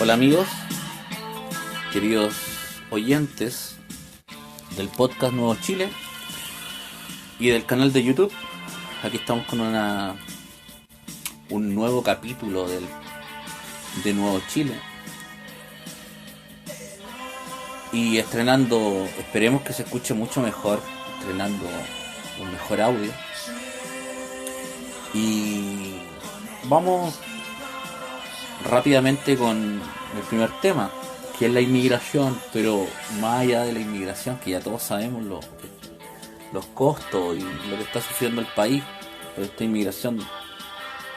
Hola amigos, queridos oyentes del podcast Nuevo Chile y del canal de YouTube. Aquí estamos con un nuevo capítulo de Nuevo Chile y estrenando, esperemos que se escuche mucho mejor, estrenando un mejor audio. Y vamos rápidamente con el primer tema, que es la inmigración, pero más allá de la inmigración, que ya todos sabemos los costos y lo que está sufriendo el país por esta inmigración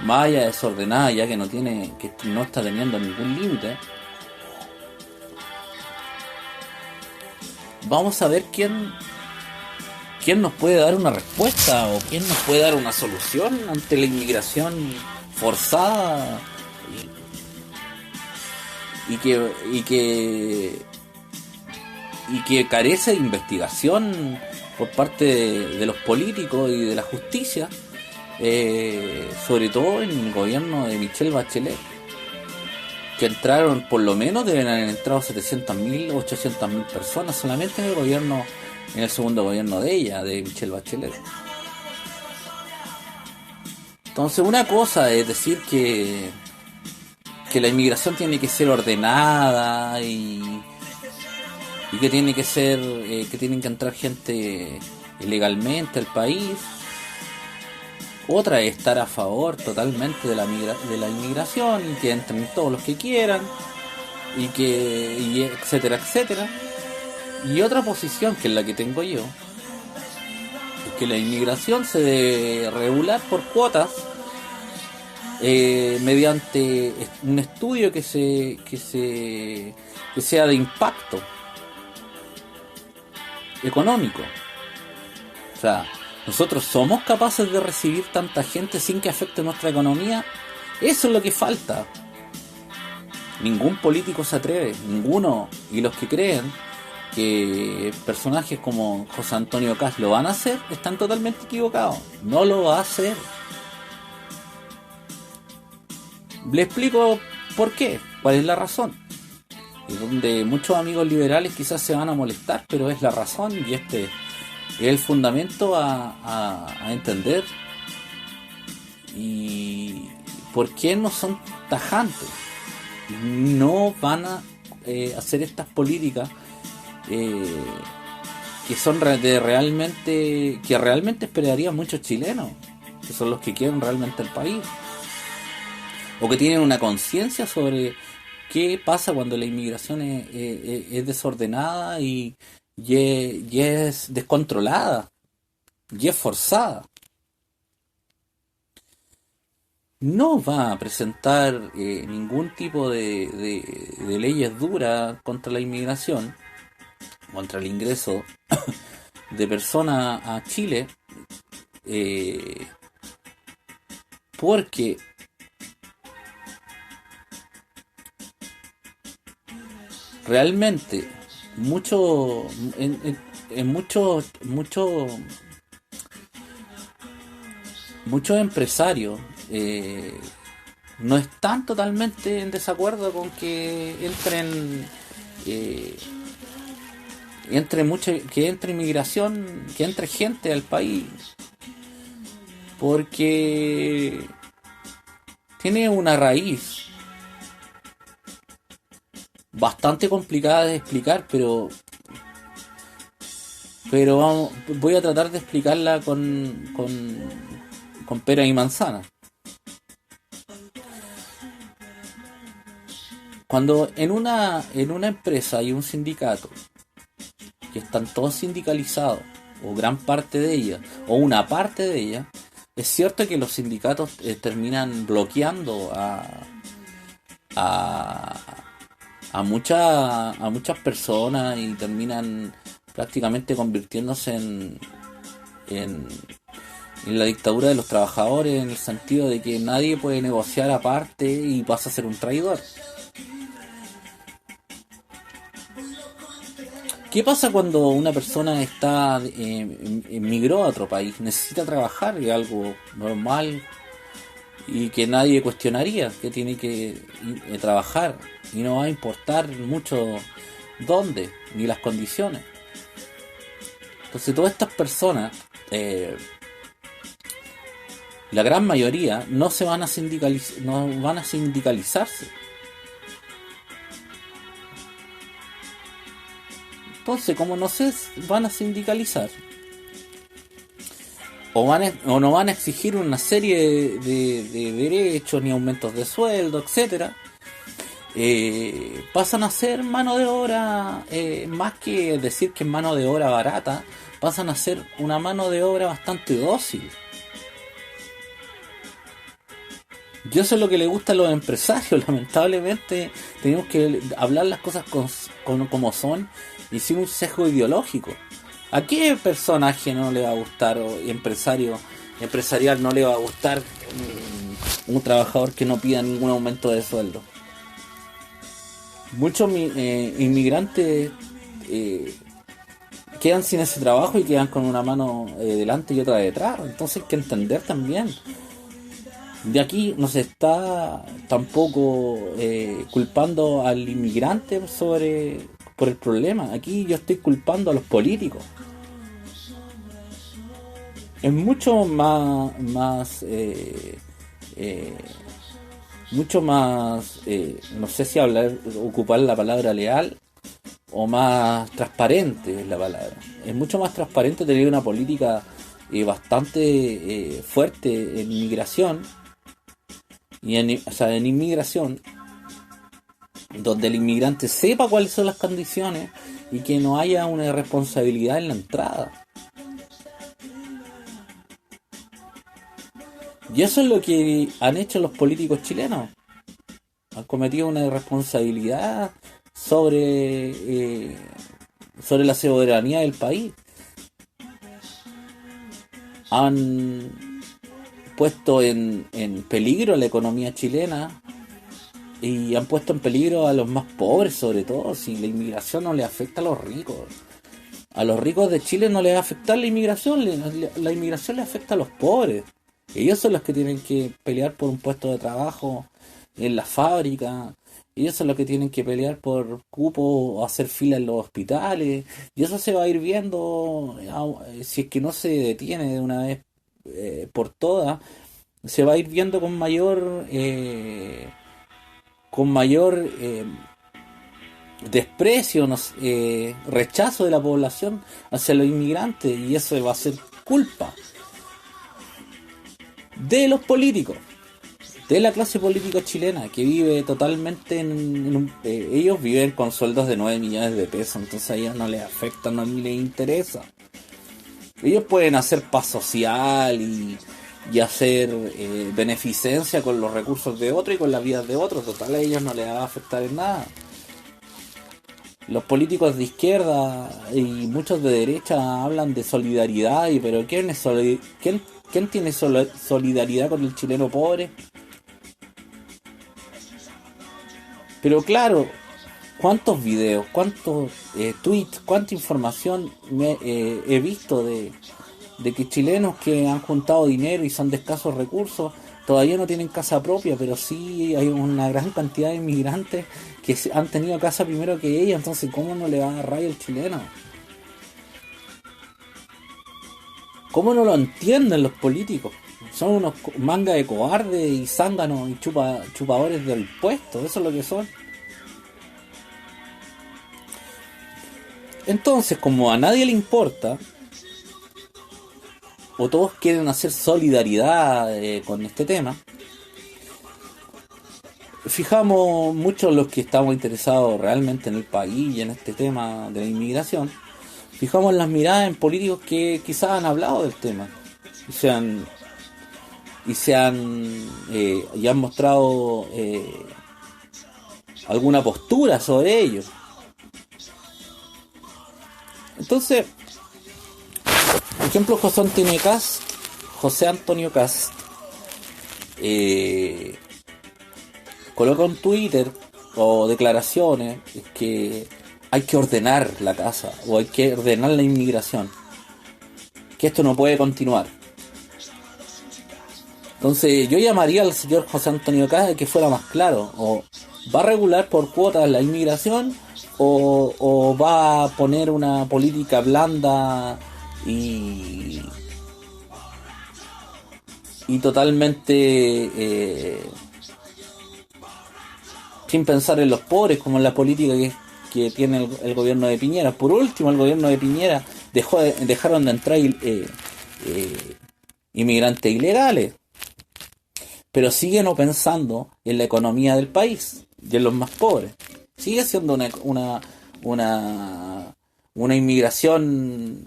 más allá desordenada, ya que no está teniendo ningún límite. Vamos a ver quién nos puede dar una respuesta o quién nos puede dar una solución ante la inmigración forzada y que carece de investigación por parte de los políticos y de la justicia, sobre todo en el gobierno de Michelle Bachelet, que entraron, por lo menos deben haber entrado 700.000 o 800.000 personas solamente en el segundo gobierno de ella, de Michelle Bachelet. Entonces, una cosa es decir que la inmigración tiene que ser ordenada y que tiene que ser que tienen que entrar gente legalmente al país. Otra es estar a favor totalmente de la inmigración y que entren todos los que quieran y etcétera, etcétera. Y otra posición, que es la que tengo yo, es que la inmigración se debe regular por cuotas, mediante un estudio que sea de impacto económico. O sea, nosotros somos capaces de recibir tanta gente sin que afecte nuestra economía. Eso es lo que falta. Ningún político se atreve, ninguno, y los que creen que personajes como José Antonio Kast lo van a hacer están totalmente equivocados. No lo va a hacer. Le explico por qué, cuál es la razón. Y donde muchos amigos liberales quizás se van a molestar, pero es la razón y este es el fundamento a entender. Y por qué no son tajantes. No van a hacer estas políticas que son que realmente esperarían muchos chilenos, que son los que quieren realmente el país, o que tienen una conciencia sobre qué pasa cuando la inmigración es desordenada y es descontrolada y es forzada. No va a presentar ningún tipo de leyes duras contra la inmigración, contra el ingreso de personas a Chile, porque realmente muchos empresarios no están totalmente en desacuerdo con que entre inmigración, que entre gente al país, porque tiene una raíz bastante complicada de explicar, pero voy a tratar de explicarla con pera y manzana. Cuando en una empresa hay un sindicato que están todos sindicalizados, o gran parte de ella, o una parte de ella, es cierto que los sindicatos terminan bloqueando a muchas personas y terminan prácticamente convirtiéndose en la dictadura de los trabajadores, en el sentido de que nadie puede negociar aparte y pasa a ser un traidor. ¿Qué pasa cuando una persona emigró a otro país, necesita trabajar, es algo normal, y que nadie cuestionaría, que tiene que trabajar y no va a importar mucho dónde ni las condiciones. Entonces todas estas personas, la gran mayoría, no se van a no van a sindicalizarse. Entonces, como no se van a sindicalizar, o no van a exigir una serie de derechos ni aumentos de sueldo, etcétera, pasan a ser mano de obra, más que decir que es mano de obra barata, pasan a ser una mano de obra bastante dócil. Y eso es lo que le gusta a los empresarios. Lamentablemente tenemos que hablar las cosas como son y sin un sesgo ideológico. ¿A qué personaje no le va a gustar, o empresarial no le va a gustar un trabajador que no pida ningún aumento de sueldo? Muchos inmigrantes quedan sin ese trabajo y quedan con una mano delante y otra detrás. Entonces hay que entender también. De aquí no se está tampoco culpando al inmigrante por el problema. Aquí yo estoy culpando a los políticos. Es mucho mucho más, no sé si ocupar la palabra leal o más transparente es la palabra. Es mucho más transparente tener una política bastante fuerte en inmigración en inmigración, donde el inmigrante sepa cuáles son las condiciones y que no haya una irresponsabilidad en la entrada. Y eso es lo que han hecho los políticos chilenos. Han cometido una irresponsabilidad sobre la soberanía del país. Han puesto en peligro la economía chilena y han puesto en peligro a los más pobres, sobre todo. Si la inmigración no le afecta a los ricos. A los ricos de Chile no les va a afectar la inmigración, la inmigración le afecta a los pobres. Ellos son los que tienen que pelear por un puesto de trabajo en la fábrica. Ellos son los que tienen que pelear por cupo o hacer fila en los hospitales. Y eso se va a ir viendo, si es que no se detiene de una vez por todas, se va a ir viendo con mayor desprecio, rechazo de la población hacia los inmigrantes. Y eso va a ser culpa de los políticos, de la clase política chilena, que vive totalmente ellos viven con sueldos de 9 millones de pesos, entonces a ellos no les afecta, no les interesa. Ellos pueden hacer paz social y hacer beneficencia con los recursos de otros y con las vidas de otros, total a ellos no les va a afectar en nada. Los políticos de izquierda y muchos de derecha hablan de solidaridad, pero ¿quién tiene solidaridad con el chileno pobre? Pero claro, ¿cuántos videos, cuántos tweets, cuánta información he visto de que chilenos que han juntado dinero y son de escasos recursos todavía no tienen casa propia, pero sí hay una gran cantidad de inmigrantes que han tenido casa primero que ellos? Entonces, ¿cómo no le va a dar rabia al chileno? ¿Cómo no lo entienden los políticos? Son unos manga de cobardes y zánganos y chupadores del puesto, eso es lo que son. Entonces, como a nadie le importa, o todos quieren hacer solidaridad con este tema, fijamos muchos los que estamos interesados realmente en el país y en este tema de la inmigración, fijamos las miradas en políticos que quizás han hablado del tema y han mostrado alguna postura sobre ello. Entonces, por ejemplo, José Antonio Cast coloca en Twitter o declaraciones que hay que ordenar la casa o hay que ordenar la inmigración, que esto no puede continuar. Entonces yo llamaría al señor José Antonio Caz a que fuera más claro, o va a regular por cuotas la inmigración, o va a poner una política blanda y totalmente sin pensar en los pobres, como en la política que tiene el gobierno de Piñera. Por último, el gobierno de Piñera dejaron de entrar inmigrantes ilegales, pero sigue no pensando en la economía del país y en los más pobres. Sigue siendo una inmigración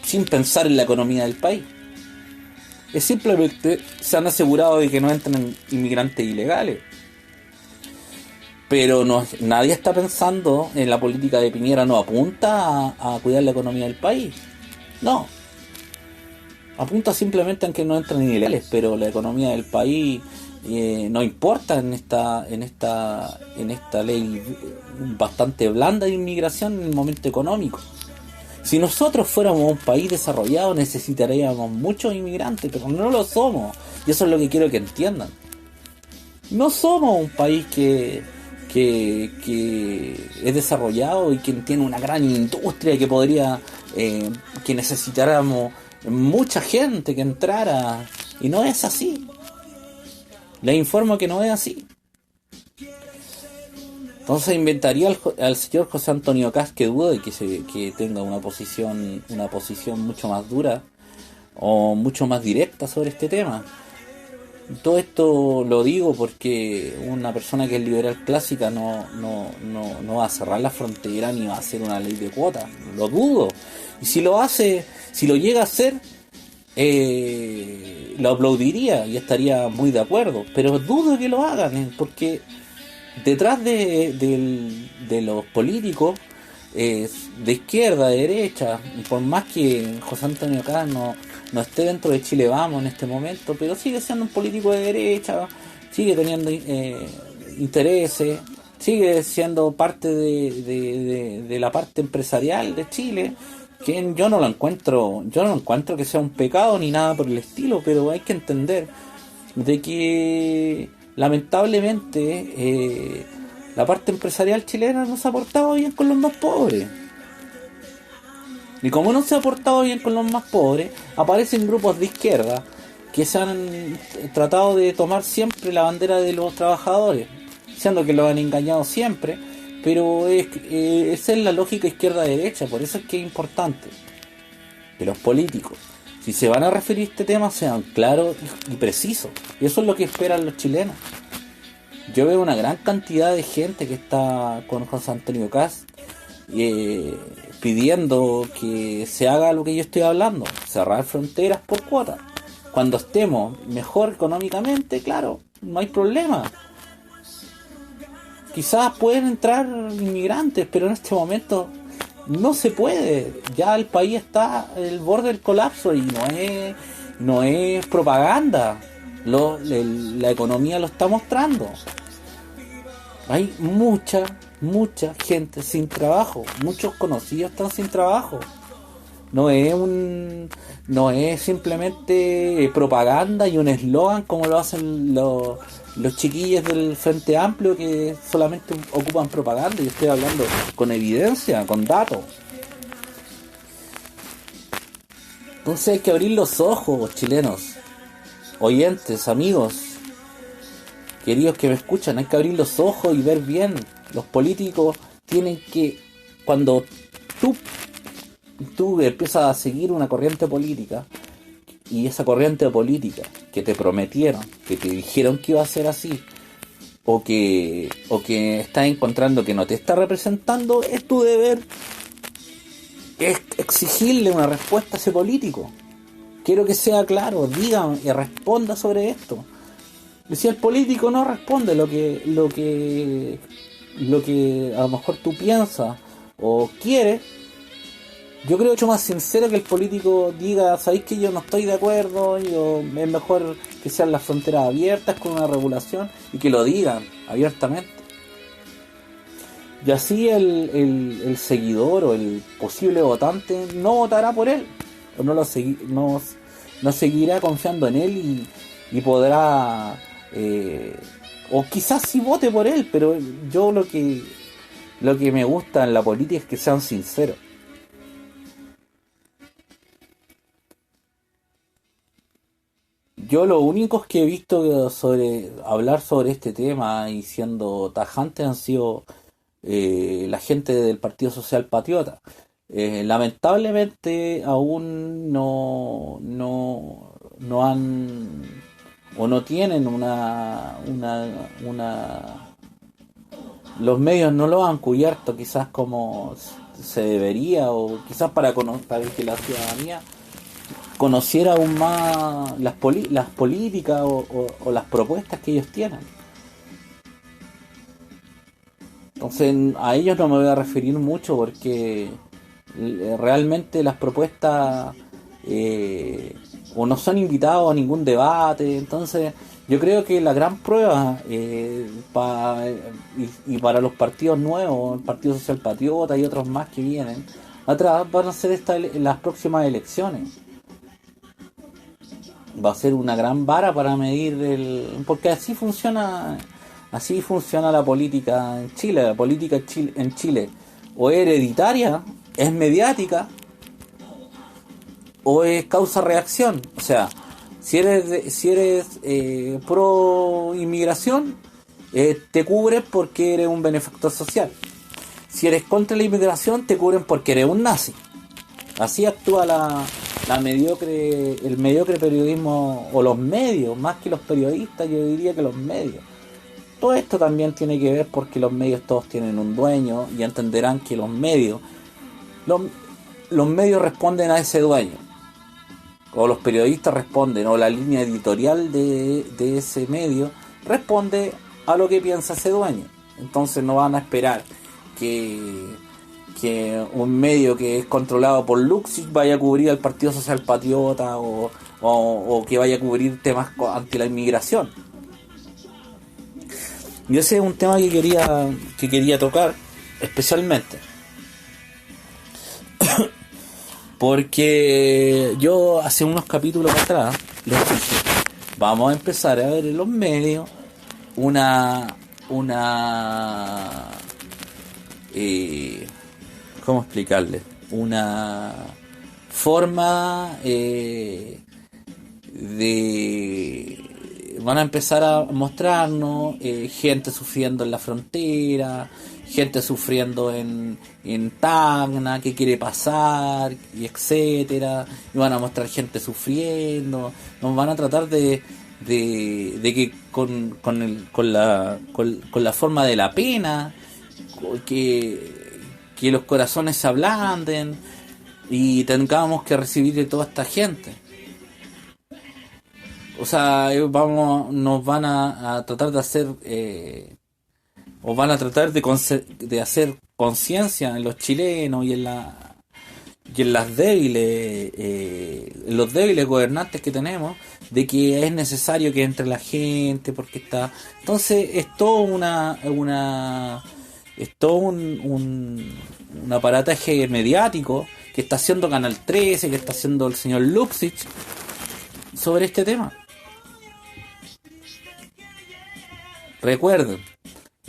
sin pensar en la economía del país. Es simplemente se han asegurado de que no entren inmigrantes ilegales. Pero nadie está pensando en la política de Piñera, no apunta a cuidar la economía del país. No. Apunta simplemente a que no entren ilegales, pero la economía del país no importa en esta ley bastante blanda de inmigración en el momento económico. Si nosotros fuéramos un país desarrollado necesitaríamos muchos inmigrantes, pero no lo somos. Y eso es lo que quiero que entiendan. No somos un país que es desarrollado y que tiene una gran industria que podría, que necesitáramos mucha gente que entrara. Y no es así. Les informo que no es así. Entonces inventaría al señor José Antonio Caz, que dudo de que tenga una posición mucho más dura o mucho más directa sobre este tema. Todo esto lo digo porque una persona que es liberal clásica no va a cerrar la frontera ni va a hacer una ley de cuotas. Lo dudo. Y si lo hace, si lo llega a hacer, lo aplaudiría y estaría muy de acuerdo. Pero dudo que lo hagan, porque detrás de los políticos de izquierda, de derecha, por más que José Antonio Caz no esté dentro de Chile Vamos en este momento, pero sigue siendo un político de derecha, sigue teniendo intereses, sigue siendo parte de la parte empresarial de Chile, que yo no lo encuentro que sea un pecado ni nada por el estilo, pero hay que entender de que lamentablemente la parte empresarial chilena no se ha portado bien con los más pobres. Y como no se ha portado bien con los más pobres, aparecen grupos de izquierda que se han tratado de tomar siempre la bandera de los trabajadores, siendo que los han engañado siempre, pero esa es la lógica izquierda-derecha. Por eso es que es importante que los políticos, si se van a referir a este tema, sean claros y precisos. Y eso es lo que esperan los chilenos. Yo veo una gran cantidad de gente que está con José Antonio Caz pidiendo que se haga lo que yo estoy hablando, cerrar fronteras por cuotas. Cuando estemos mejor económicamente, claro, no hay problema. Quizás pueden entrar inmigrantes, pero en este momento no se puede. Ya el país está al borde del colapso y no es propaganda. La economía lo está mostrando. Hay mucha gente sin trabajo. Muchos conocidos están sin trabajo. No es simplemente propaganda y un eslogan como lo hacen los chiquillos del Frente Amplio, que solamente ocupan propaganda. Yo estoy hablando con evidencia, con datos. Entonces hay que abrir los ojos, chilenos, oyentes, amigos, queridos que me escuchan. Hay que abrir los ojos y ver bien. Los políticos tienen que, cuando tú empiezas a seguir una corriente política, y esa corriente política que te prometieron, que te dijeron que iba a ser así, o que estás encontrando que no te está representando, es tu deber es exigirle una respuesta a ese político. Quiero que sea claro, diga y responda sobre esto. Y si el político no responde lo que a lo mejor tú piensas o quieres, yo creo mucho más sincero que el político diga: sabéis que yo no estoy de acuerdo, es mejor que sean las fronteras abiertas con una regulación, y que lo digan abiertamente. Y así el seguidor o el posible votante no votará por él, o no no seguirá confiando en él y podrá, o quizás sí vote por él, pero yo lo que me gusta en la política es que sean sinceros. Yo lo únicos que he visto sobre hablar sobre este tema y siendo tajantes han sido la gente del Partido Social Patriota. Lamentablemente aún no han o no tienen los medios no lo han cubierto quizás como se debería, o quizás para que la ciudadanía conociera aún más las políticas o las propuestas que ellos tienen. Entonces a ellos no me voy a referir mucho porque realmente las propuestas o no son invitados a ningún debate. Entonces yo creo que la gran prueba y para los partidos nuevos, el Partido Social Patriota y otros más que vienen atrás, van a ser las próximas elecciones. Va a ser una gran vara para medir porque así funciona la política en Chile. La política en Chile o es hereditaria, es mediática, o es causa-reacción. O sea, si eres pro inmigración, te cubren porque eres un benefactor social. Si eres contra la inmigración, te cubren porque eres un nazi. Así actúa el mediocre periodismo, o los medios, más que los periodistas, yo diría que los medios. Todo esto también tiene que ver porque los medios todos tienen un dueño, y entenderán que los medios responden a ese dueño, o los periodistas responden, o la línea editorial de ese medio responde a lo que piensa ese dueño. Entonces no van a esperar que un medio que es controlado por Luxich vaya a cubrir al Partido Social Patriota o que vaya a cubrir temas anti la inmigración. Y ese es un tema que quería tocar especialmente. Porque yo hace unos capítulos atrás les dije, vamos a empezar a ver en los medios ¿cómo explicarles? Una forma van a empezar a mostrarnos gente sufriendo en la frontera, gente sufriendo en Tacna, qué quiere pasar, y etcétera. Y van a mostrar gente sufriendo. Nos van a tratar de que con la forma de la pena, que los corazones se ablanden y tengamos que recibir de toda esta gente. O sea, nos van a tratar de hacer o van a tratar de hacer conciencia en los chilenos y en las débiles en los débiles gobernantes que tenemos, de que es necesario que entre la gente porque está. Entonces es todo un aparataje mediático que está haciendo Canal 13, que está haciendo el señor Luxich sobre este tema. Recuerden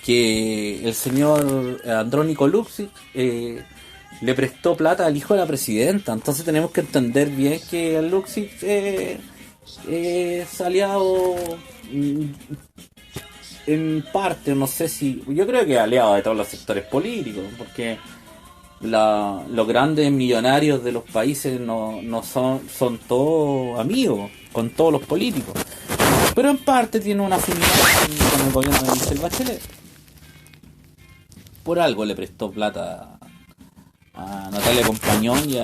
que el señor Andrónico Luxich le prestó plata al hijo de la presidenta. Entonces tenemos que entender bien que el Luxich es aliado en parte, no sé si, yo creo que es aliado de todos los sectores políticos, porque los grandes millonarios de los países no son todos amigos con todos los políticos, pero en parte tiene una afinidad con el gobierno de Michelle Bachelet. Por algo le prestó plata a Natalia Compañón y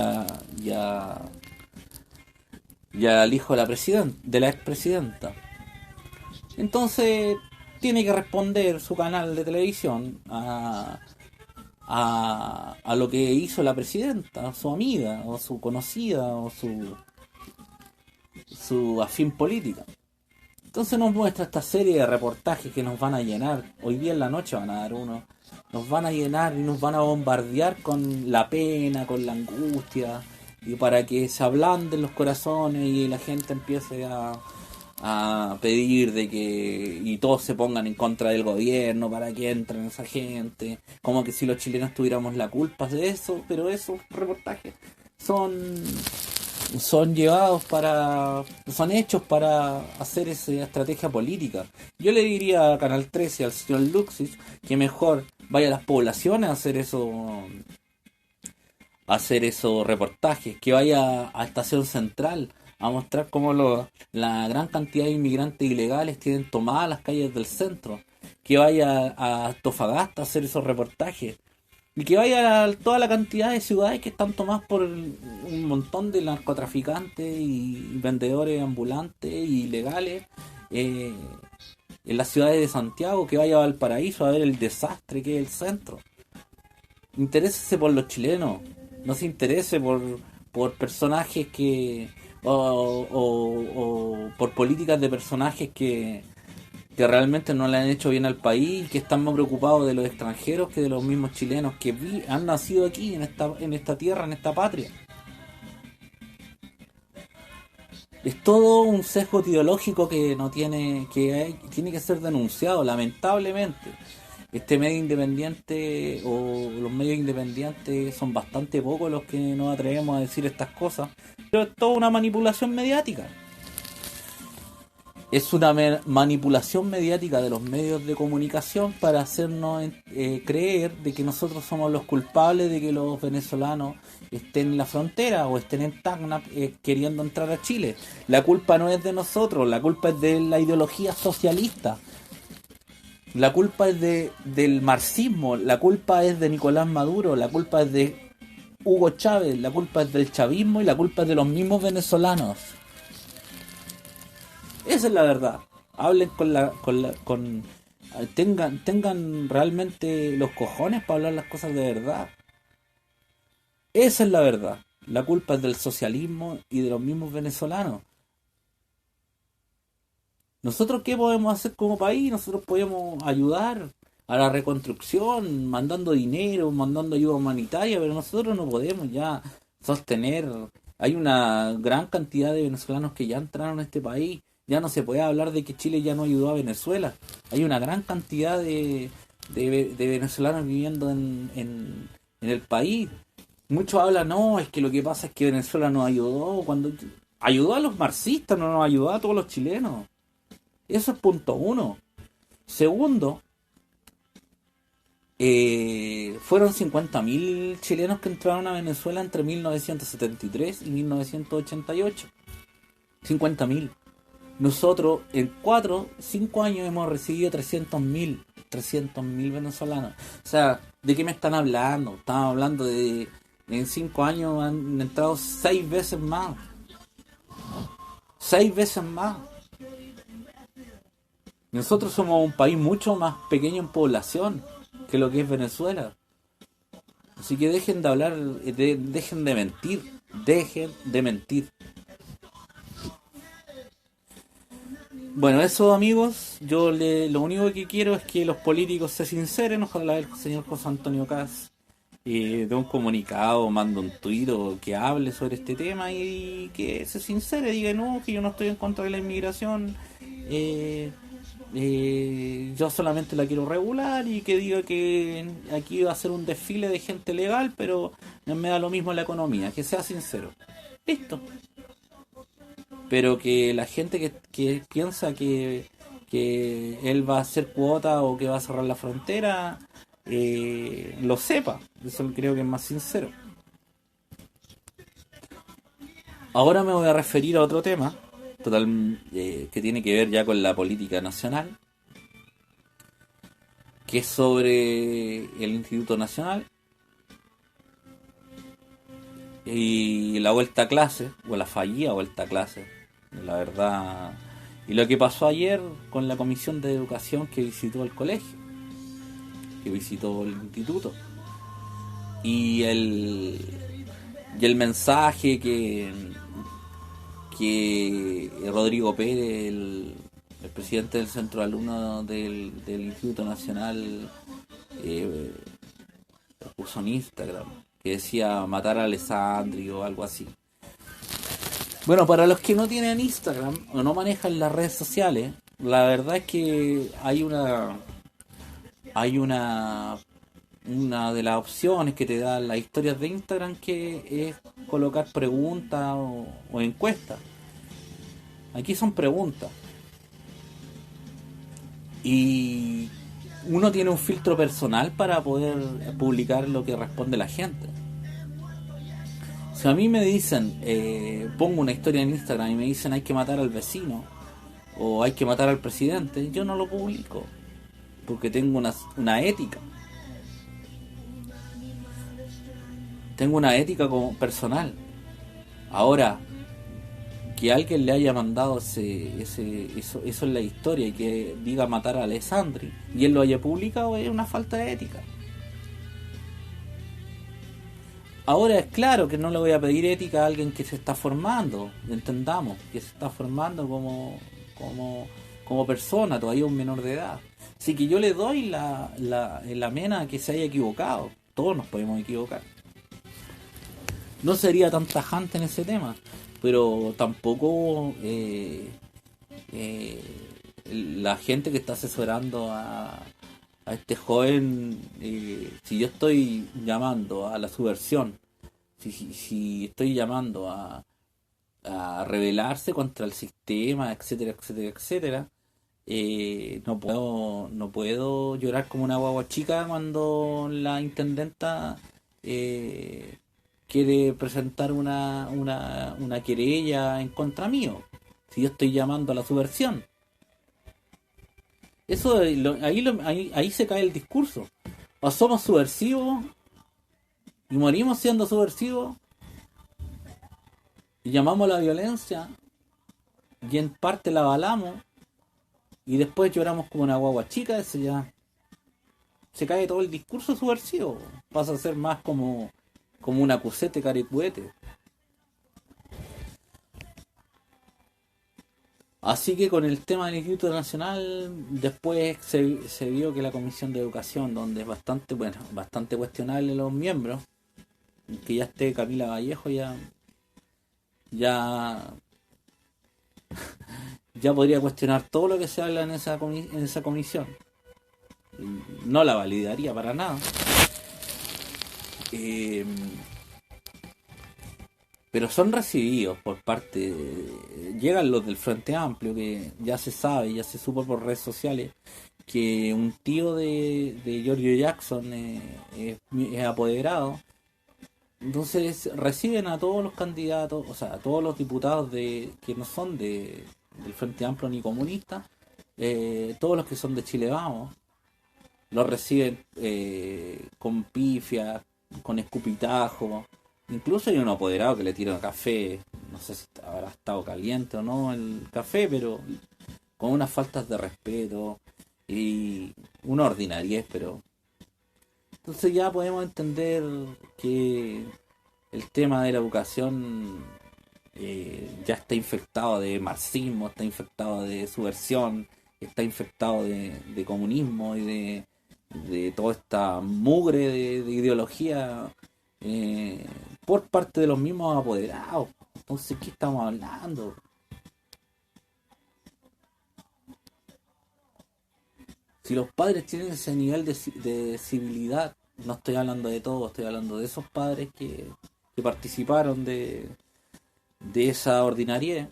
al hijo de la expresidenta. Entonces tiene que responder su canal de televisión a lo que hizo la presidenta, su amiga, o su conocida, o su afín política. Entonces nos muestra esta serie de reportajes que nos van a llenar. Hoy día en la noche van a dar uno. Nos van a llenar y nos van a bombardear con la pena, con la angustia, y para que se ablanden los corazones y la gente empiece a pedir de que y todos se pongan en contra del gobierno para que entren esa gente, como que si los chilenos tuviéramos la culpa de eso, pero esos reportajes son son hechos para hacer esa estrategia política. Yo le diría a Canal 13, al señor Luxis, que mejor vaya a las poblaciones a hacer esos reportajes, que vaya a Estación Central a mostrar cómo la gran cantidad de inmigrantes ilegales tienen tomadas las calles del centro, que vaya a Antofagasta a hacer esos reportajes, y que vaya a toda la cantidad de ciudades que están tomadas por un montón de narcotraficantes y vendedores ambulantes y ilegales, eh, en las ciudades de Santiago, que vaya a Valparaíso a ver el desastre que es el centro. Interésese por los chilenos, no se interese por personajes o por políticas de personajes que realmente no le han hecho bien al país, que están más preocupados de los extranjeros que de los mismos chilenos que han nacido aquí en esta tierra, en esta patria. Es todo un sesgo ideológico que no tiene tiene que ser denunciado, lamentablemente. Este medio independiente o los medios independientes son bastante pocos los que nos atrevemos a decir estas cosas, pero es toda una manipulación mediática. Es una manipulación mediática de los medios de comunicación para hacernos creer de que nosotros somos los culpables de que los venezolanos estén en la frontera o estén en Tacna queriendo entrar a Chile. La culpa no es de nosotros, la culpa es de la ideología socialista. La culpa es del marxismo, la culpa es de Nicolás Maduro, la culpa es de Hugo Chávez, la culpa es del chavismo y la culpa es de los mismos venezolanos. Esa es la verdad. Hablen tengan realmente los cojones para hablar las cosas de verdad. Esa es la verdad. La culpa es del socialismo y de los mismos venezolanos. ¿Nosotros qué podemos hacer como país? Nosotros podemos ayudar a la reconstrucción, mandando dinero, mandando ayuda humanitaria, pero nosotros no podemos ya sostener. Hay una gran cantidad de venezolanos que ya entraron a este país. Ya no se puede hablar de que Chile ya no ayudó a Venezuela. Hay una gran cantidad de venezolanos viviendo en el país. Muchos hablan, no, es que lo que pasa es que Venezuela nos ayudó. Cuando ayudó a los marxistas, no nos ayudó a todos los chilenos. Eso es punto uno. Segundo, fueron 50.000 chilenos que entraron a Venezuela entre 1973 y 1988. 50.000. Nosotros en 5 años hemos recibido 300.000 venezolanos. O sea, ¿de qué me están hablando? Estamos hablando de en 5 años han entrado 6 veces más. 6 veces más. Nosotros somos un país mucho más pequeño en población que lo que es Venezuela. Así que dejen de hablar, dejen de mentir, dejen de mentir. Bueno, eso amigos, lo único que quiero es que los políticos se sinceren. Ojalá el señor José Antonio Caz dé un comunicado, mande un tuit o que hable sobre este tema y que se sincere, diga no, que yo no estoy en contra de la inmigración, yo solamente la quiero regular, y que diga que aquí va a ser un desfile de gente legal, pero me da lo mismo la economía, que sea sincero. Listo. Pero que la gente que piensa que él va a hacer cuota o que va a cerrar la frontera, lo sepa. Eso creo que es más sincero. Ahora me voy a referir a otro tema que tiene que ver ya con la política nacional, que es sobre el Instituto Nacional y la vuelta a clase, o la fallida vuelta a clase, la verdad, y lo que pasó ayer con la comisión de educación que visitó el colegio, que visitó el instituto, y el mensaje que Rodrigo Pérez, el presidente del centro de alumnos del Instituto Nacional, puso en Instagram. que decía matar a Alessandri o algo así. Bueno, para los que no tienen Instagram o no manejan las redes sociales, la verdad es que una de las opciones que te dan las historias de Instagram que es colocar preguntas o encuestas. Aquí son preguntas. Y uno tiene un filtro personal para poder publicar lo que responde la gente. Si a mí me dicen, pongo una historia en Instagram y me dicen hay que matar al vecino o hay que matar al presidente, yo no lo publico porque tengo una ética. Tengo una ética como personal. Ahora, que alguien le haya mandado eso en la historia y que diga matar a Alessandri y él lo haya publicado es una falta de ética. Ahora es claro que no le voy a pedir ética a alguien que se está formando, entendamos, que se está formando como persona, todavía un menor de edad. Así que yo le doy la mena a que se haya equivocado. Todos nos podemos equivocar. No sería tan tajante en ese tema, pero tampoco eh, la gente que está asesorando a este joven, si yo estoy llamando a la subversión, si estoy llamando a rebelarse contra el sistema, etcétera, etcétera, etcétera, no puedo llorar como una guagua chica cuando la intendenta eh, quiere presentar una querella en contra mío, si yo estoy llamando a la subversión. Eso ahí se cae el discurso. O somos subversivos y morimos siendo subversivos y llamamos a la violencia y en parte la avalamos y después lloramos como una guagua chica. Eso ya se cae todo el discurso subversivo. Pasa a ser más como un acusete caricuete. Así que con el tema del Instituto Nacional, después se vio que la Comisión de Educación, donde es bastante cuestionable los miembros, que ya esté Camila Vallejo, ya, ya podría cuestionar todo lo que se habla en esa comisión. No la validaría para nada. Eh, pero son recibidos por parte llegan los del Frente Amplio, que ya se sabe, ya se supo por redes sociales que un tío de Giorgio Jackson es apoderado. Entonces reciben a todos los candidatos, o sea, a todos los diputados que no son del Frente Amplio ni comunistas, todos los que son de Chile Vamos, los reciben con pifia, con escupitajo. Incluso hay un apoderado que le tira café, no sé si habrá estado caliente o no el café, pero con unas faltas de respeto y una ordinariez, pero entonces ya podemos entender que el tema de la educación ya está infectado de marxismo, está infectado de subversión, está infectado de comunismo y de toda esta mugre de ideología por parte de los mismos apoderados. Entonces, ¿qué estamos hablando? Si los padres tienen ese nivel de civilidad, no estoy hablando de todos, estoy hablando de esos padres que participaron de esa ordinariedad.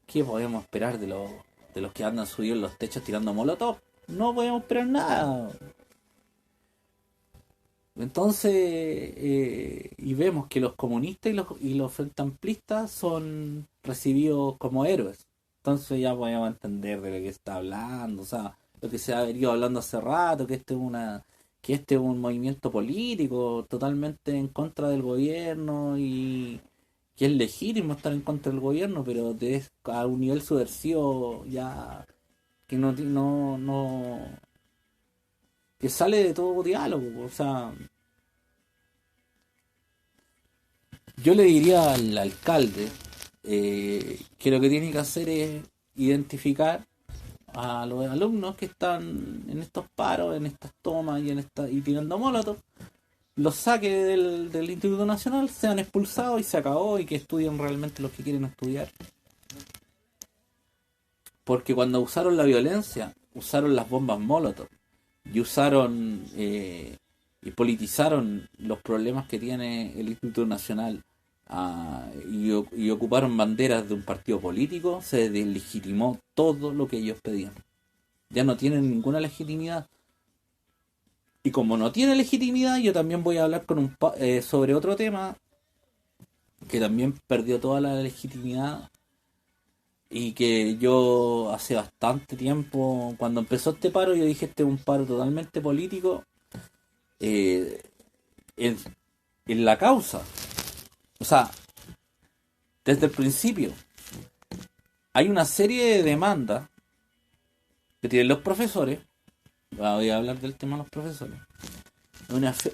¿Qué podemos esperar de los que andan subidos en los techos tirando molotov? No podemos esperar nada. Entonces, y vemos que los comunistas y los frente amplistas son recibidos como héroes. Entonces ya podemos entender de lo que está hablando, o sea, lo que se ha venido hablando hace rato, que este es un movimiento político totalmente en contra del gobierno y que es legítimo estar en contra del gobierno, pero a un nivel subversivo ya que que sale de todo diálogo. O sea, yo le diría al alcalde que lo que tiene que hacer es identificar a los alumnos que están en estos paros, en estas tomas y tirando molotov, los saque del Instituto Nacional, sean expulsados y se acabó, y que estudien realmente los que quieren estudiar. Porque cuando usaron la violencia, usaron las bombas Molotov y usaron y politizaron los problemas que tiene el Instituto Nacional, y ocuparon banderas de un partido político, se deslegitimó todo lo que ellos pedían. Ya no tienen ninguna legitimidad. Y como no tiene legitimidad, yo también voy a hablar sobre otro tema que también perdió toda la legitimidad, y que yo hace bastante tiempo, cuando empezó este paro, yo dije, este es un paro totalmente político, en, en la causa. O sea, desde el principio hay una serie de demandas que tienen los profesores. Voy a hablar del tema de los profesores.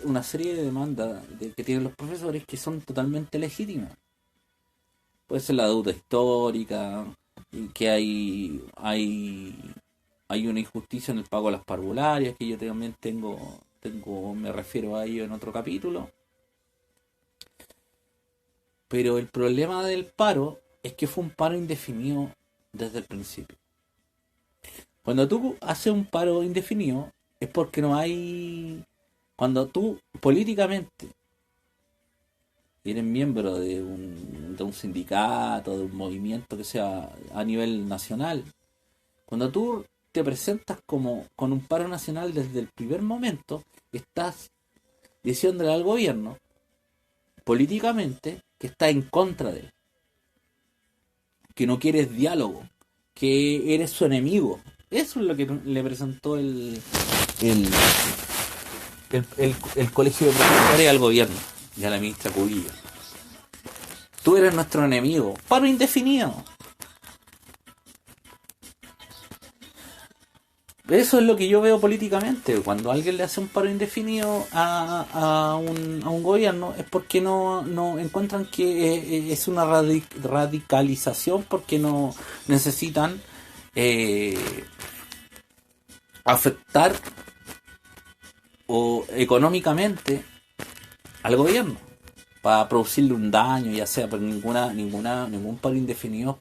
Una serie de demandas que tienen los profesores que son totalmente legítimas. Puede ser la deuda histórica, y que hay una injusticia en el pago de las parvularias, que yo también me refiero a ello en otro capítulo. Pero el problema del paro es que fue un paro indefinido desde el principio. Cuando tú haces un paro indefinido es porque no hay... Cuando tú políticamente eres miembro de un sindicato, de un movimiento que sea a nivel nacional, cuando tú te presentas como con un paro nacional desde el primer momento, estás diciéndole al gobierno políticamente que está en contra de él, que no quieres diálogo, que eres su enemigo. Eso es lo que le presentó el colegio de profesores al gobierno y a la ministra Cubillo. Tú eres nuestro enemigo. Paro indefinido. Eso es lo que yo veo políticamente. Cuando alguien le hace un paro indefinido a un gobierno, es porque no encuentran que es una radicalización, porque no necesitan afectar o económicamente al gobierno para producirle un daño, ya sea, pero ningún paro indefinido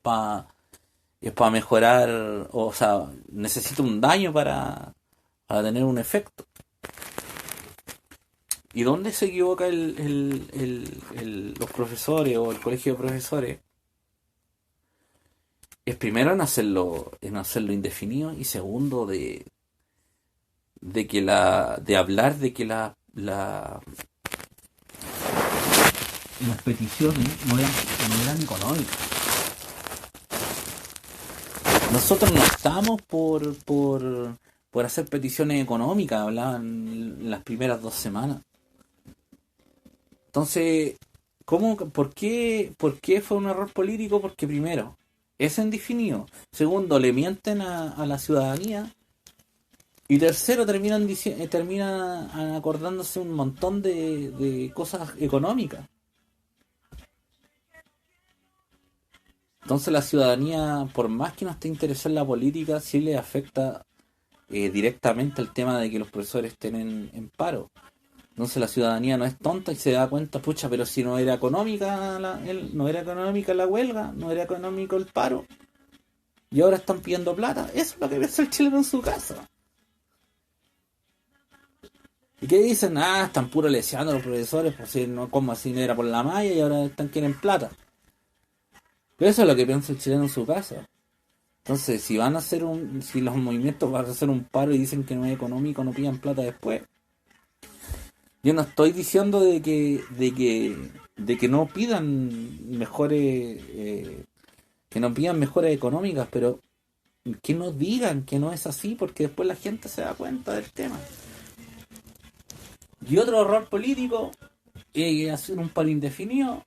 es para mejorar. O sea, necesita un daño para tener un efecto. ¿Y dónde se equivoca los profesores o el colegio de profesores? Es primero en hacerlo indefinido, y segundo de hablar de que las peticiones no eran económicas. Nosotros no estamos por hacer peticiones económicas, hablaban las primeras 2 semanas. Entonces, por qué fue un error político? Porque primero, es indefinido. Segundo, le mienten a la ciudadanía. Y tercero, terminan acordándose un montón de cosas económicas. Entonces la ciudadanía, por más que no esté interesada en la política, sí le afecta directamente el tema de que los profesores estén en paro. Entonces la ciudadanía no es tonta y se da cuenta, pucha, pero si no era económica no era económica la huelga, no era económico el paro, y ahora están pidiendo plata. Eso es lo que piensa el chileno en su casa. ¿Y qué dicen? Están puro leseando a los profesores, pues si no, como así no era por la malla y ahora quieren plata. Pero eso es lo que piensa el chileno en su casa. Entonces, si los movimientos van a hacer un paro y dicen que no es económico, no pidan plata después. Yo no estoy diciendo de que no pidan mejores, que no pidan mejoras económicas, pero que no digan que no es así, porque después la gente se da cuenta del tema. Y otro error político es hacer un paro indefinido,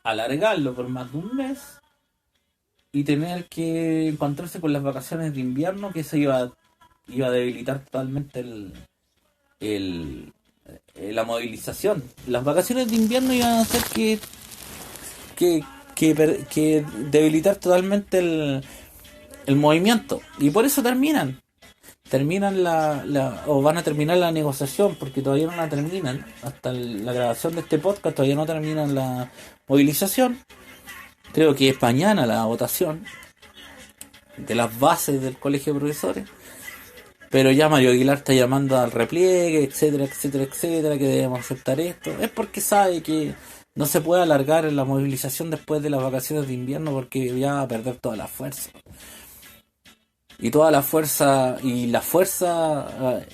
alargarlo por más de un mes y tener que encontrarse con las vacaciones de invierno, que se iba a debilitar totalmente la movilización. Las vacaciones de invierno iban a hacer que debilitar totalmente el movimiento, y por eso terminan. terminan o van a terminar la negociación, porque todavía no la terminan, hasta la grabación de este podcast todavía no terminan la movilización. Creo que es mañana la votación de las bases del colegio de profesores, pero ya Mario Aguilar está llamando al repliegue, etcétera, etcétera, etcétera, que debemos aceptar esto. Es porque sabe que no se puede alargar la movilización después de las vacaciones de invierno, porque ya va a perder toda la fuerza. Y toda la fuerza,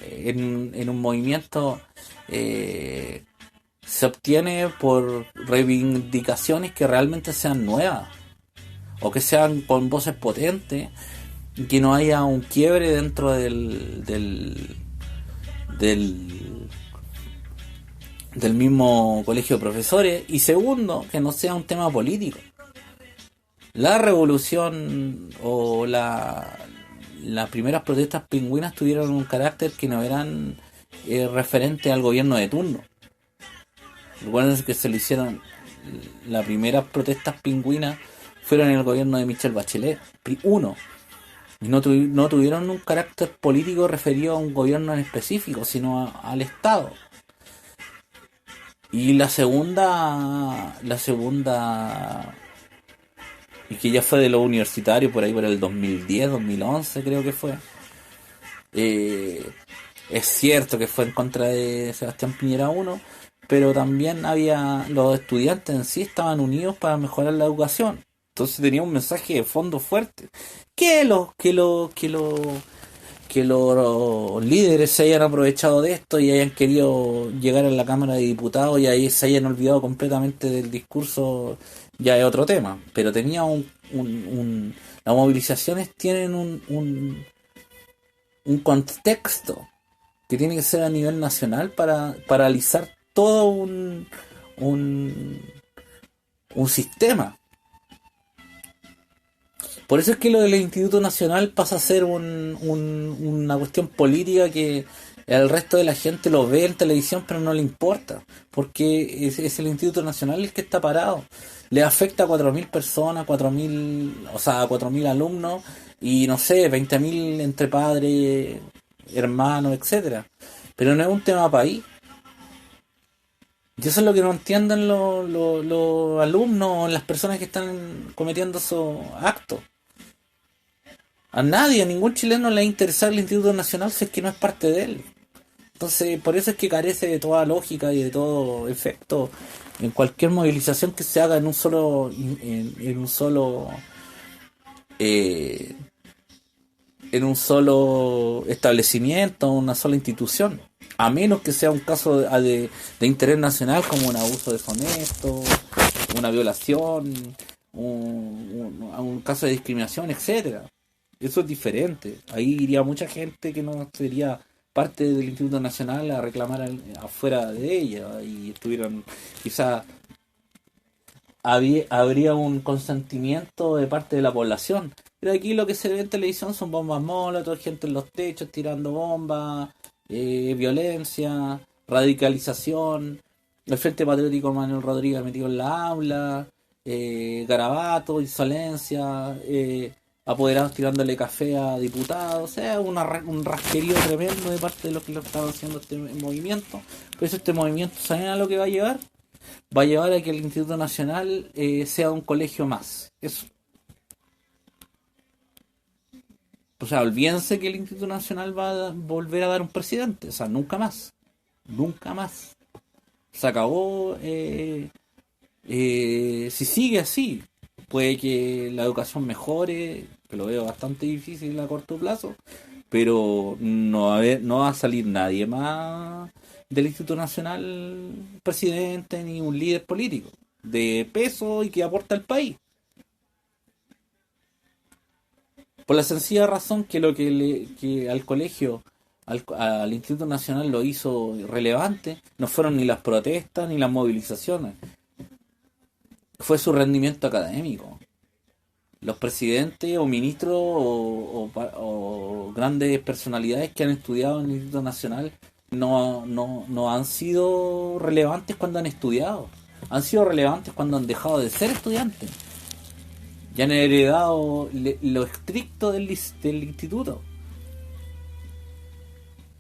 en un movimiento se obtiene por reivindicaciones que realmente sean nuevas, o que sean con voces potentes, y que no haya un quiebre dentro del mismo colegio de profesores. Y segundo, que no sea un tema político. La revolución o las primeras protestas pingüinas tuvieron un carácter que no eran referente al gobierno de turno. Recuerden que se lo hicieron, las primeras protestas pingüinas fueron en el gobierno de Michelle Bachelet, uno. Y no tuvieron un carácter político referido a un gobierno en específico, sino al Estado. Y la segunda, y que ya fue de lo universitario, por ahí por el 2010, 2011 creo que fue. Es cierto que fue en contra de Sebastián Piñera 1, pero también los estudiantes en sí estaban unidos para mejorar la educación. Entonces tenía un mensaje de fondo fuerte. Que los líderes se hayan aprovechado de esto y hayan querido llegar a la Cámara de Diputados y ahí se hayan olvidado completamente del discurso, ya es otro tema. Pero tenía las movilizaciones tienen un contexto que tiene que ser a nivel nacional para paralizar todo un sistema. Por eso es que lo del Instituto Nacional pasa a ser una cuestión política que el resto de la gente lo ve en televisión pero no le importa, porque es el Instituto Nacional el que está parado. Le afecta a 4.000 personas, 4.000 alumnos y no sé, 20.000 entre padres, hermanos, etcétera. Pero no es un tema país. Y eso es lo que no entienden los alumnos, las personas que están cometiendo esos actos. A nadie, a ningún chileno le va a interesar el Instituto Nacional si es que no es parte de él. Entonces, por eso es que carece de toda lógica y de todo efecto en cualquier movilización que se haga en un solo establecimiento, una sola institución, a menos que sea un caso de interés nacional, como un abuso deshonesto, una violación, un caso de discriminación, etcétera. Eso es diferente. Ahí iría mucha gente que no sería parte del Instituto Nacional a reclamar afuera de ella, y estuvieran, quizás habría un consentimiento de parte de la población. Pero aquí lo que se ve en televisión son bombas molotov, gente en los techos tirando bombas, violencia, radicalización, el Frente Patriótico Manuel Rodríguez metido en la aula, garabato, insolencia, apoderados tirándole café a diputados. O sea, un rasquerío tremendo de parte de los que lo están haciendo este movimiento. Por eso este movimiento, ¿saben a lo que va a llevar? Va a llevar a que el Instituto Nacional sea un colegio más. Eso. O sea, olvídense que el Instituto Nacional va a volver a dar un presidente. O sea, nunca más. Nunca más. Se acabó. Si sigue así, puede que la educación mejore, que lo veo bastante difícil a corto plazo, pero no va a salir nadie más del Instituto Nacional presidente ni un líder político de peso y que aporta al país. Por la sencilla razón que lo que al colegio, al Instituto Nacional lo hizo relevante, no fueron ni las protestas ni las movilizaciones, fue su rendimiento académico. Los presidentes o ministros o grandes personalidades que han estudiado en el Instituto Nacional no han sido relevantes cuando han estudiado. Han sido relevantes cuando han dejado de ser estudiantes. Ya han heredado lo estricto del instituto.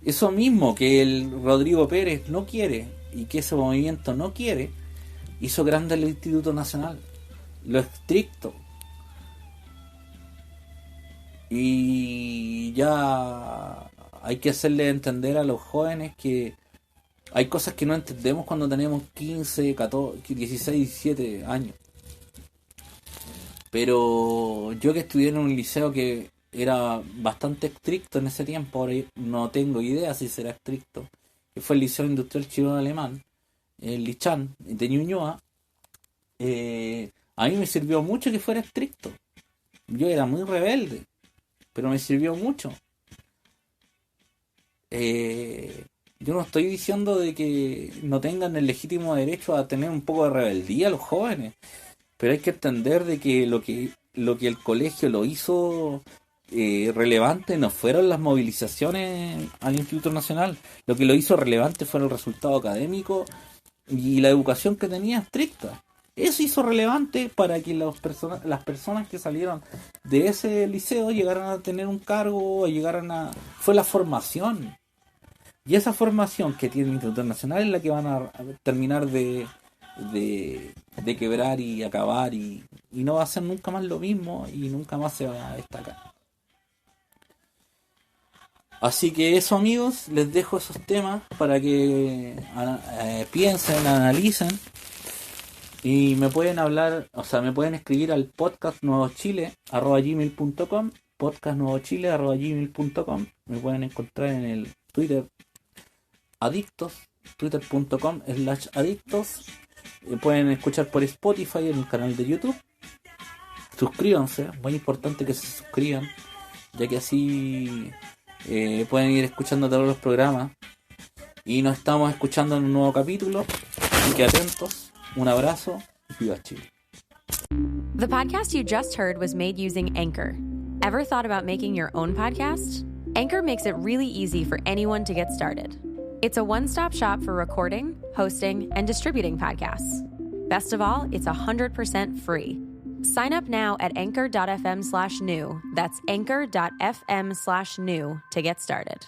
Eso mismo que el Rodrigo Pérez no quiere y que ese movimiento no quiere, hizo grande el Instituto Nacional, lo estricto. Y ya hay que hacerle entender a los jóvenes que hay cosas que no entendemos cuando tenemos 15, 14, 16, 17 años. Pero yo que estudié en un liceo que era bastante estricto en ese tiempo, ahora no tengo idea si será estricto, que fue el Liceo Industrial Chileno Alemán, el Lichan de Ñuñoa, a mí me sirvió mucho que fuera estricto. Yo era muy rebelde, pero me sirvió mucho. Yo no estoy diciendo de que no tengan el legítimo derecho a tener un poco de rebeldía los jóvenes, pero hay que entender de que lo que el colegio lo hizo relevante no fueron las movilizaciones al Instituto Nacional. Lo que lo hizo relevante fue el resultado académico y la educación que tenía estricta. Eso hizo relevante para que las personas que salieron de ese liceo llegaran a tener un cargo, fue la formación. Y esa formación que tiene el Instituto Nacional es la que van a terminar de quebrar y acabar y no va a ser nunca más lo mismo y nunca más se va a destacar. Así que eso, amigos, les dejo esos temas para que piensen, analicen y me pueden hablar, o sea, me pueden escribir al podcastnuevochile@gmail.com, podcastnuevochile@gmail.com. Me pueden encontrar en el Twitter adictos, twitter.com/adictos. Pueden escuchar por Spotify en el canal de YouTube. Suscríbanse, muy importante que se suscriban, ya que así pueden ir escuchando todos los programas. Y nos estamos escuchando en un nuevo capítulo, así que atentos. Un abrazo y viva Chile. The podcast you just heard was made using Anchor. Ever thought about making your own podcast? Anchor makes it really easy for anyone to get started. It's a one-stop shop for recording, hosting, and distributing podcasts. Best of all, it's 100% free. Sign up now at anchor.fm/new. That's anchor.fm/new to get started.